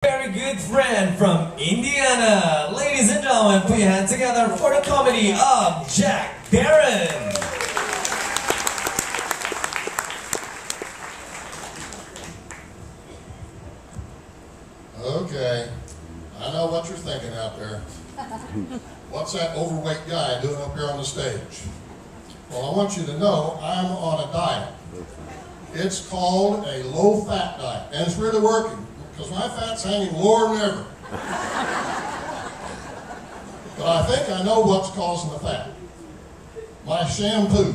Very good friend from Indiana. Ladies and gentlemen, put your hands together for the comedy of Jack Barin. Okay, I know what you're thinking out there. What's that overweight guy doing up here on the stage? Well, I want you to know I'm on a diet. It's called a low-fat diet, and it's really working because my fat's hanging lower than ever. But I think I know what's causing the fat. My shampoo.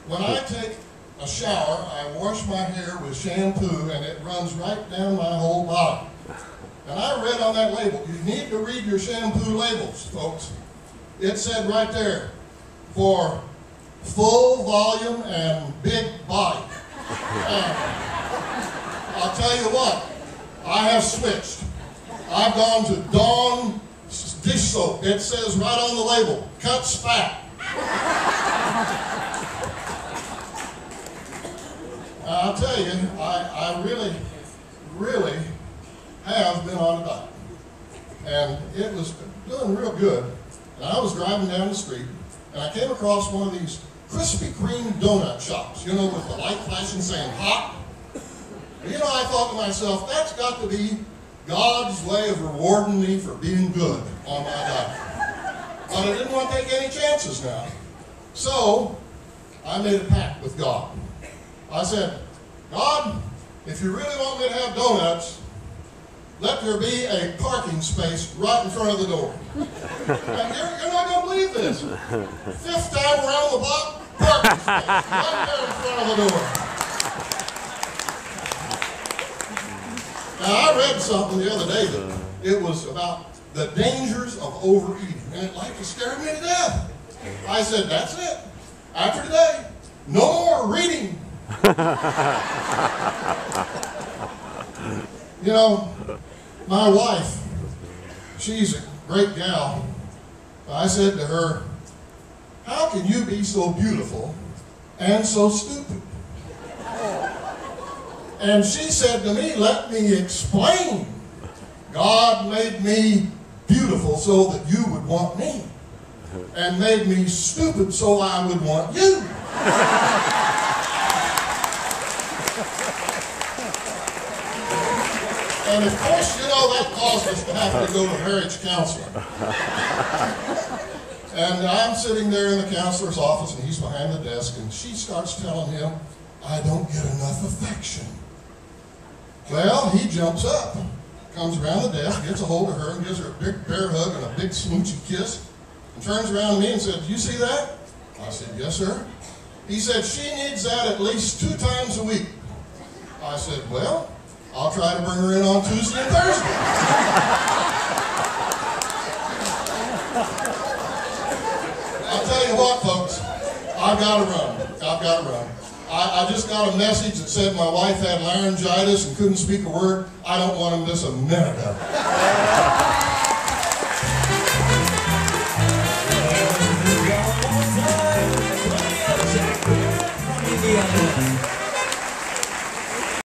When I take a shower, I wash my hair with shampoo, and it runs right down my whole body. And I read on that label, you need to read your shampoo labels, folks. It said right there, for full volume and big body. And I'll tell you what, I have switched. I've gone to Dawn dish soap. It says right on the label, cuts fat. I'll tell you, I really have been on a diet. And it was doing real good. And I was driving down the street, and I came across one of these Krispy Kreme donut shops, you know, with the light flashing saying hot. You know, I thought to myself, that's got to be God's way of rewarding me for being good on my diet. But I didn't want to take any chances now. So, I made a pact with God. I said, God, if you really want me to have donuts, let there be a parking space right in front of the door. And you're not going to believe this. 5th time around the block, parking space right there in front of the door. Now, I read something the other day that it was about the dangers of overeating, and it like scared me to death. I said, that's it. After today, no more reading. You know, my wife, she's a great gal. I said to her, how can you be so beautiful and so stupid? And she said to me, let me explain. God made me beautiful so that you would want me, and made me stupid so I would want you. And of course, you know, that caused us to have to go to marriage counseling. And I'm sitting there in the counselor's office, and he's behind the desk, and she starts telling him, I don't get enough affection. Well, he jumps up, comes around the desk, gets a hold of her, and gives her a big bear hug and a big smoochy kiss, and turns around to me and said, do you see that? I said, yes, sir. He said, she needs that at least 2 times a week. I said, well, I'll try to bring her in on Tuesday and Thursday. I'll tell you what, folks, I've got to run. I've got to run. I just got a message that said my wife had laryngitis and couldn't speak a word. I don't want to miss a minute of it.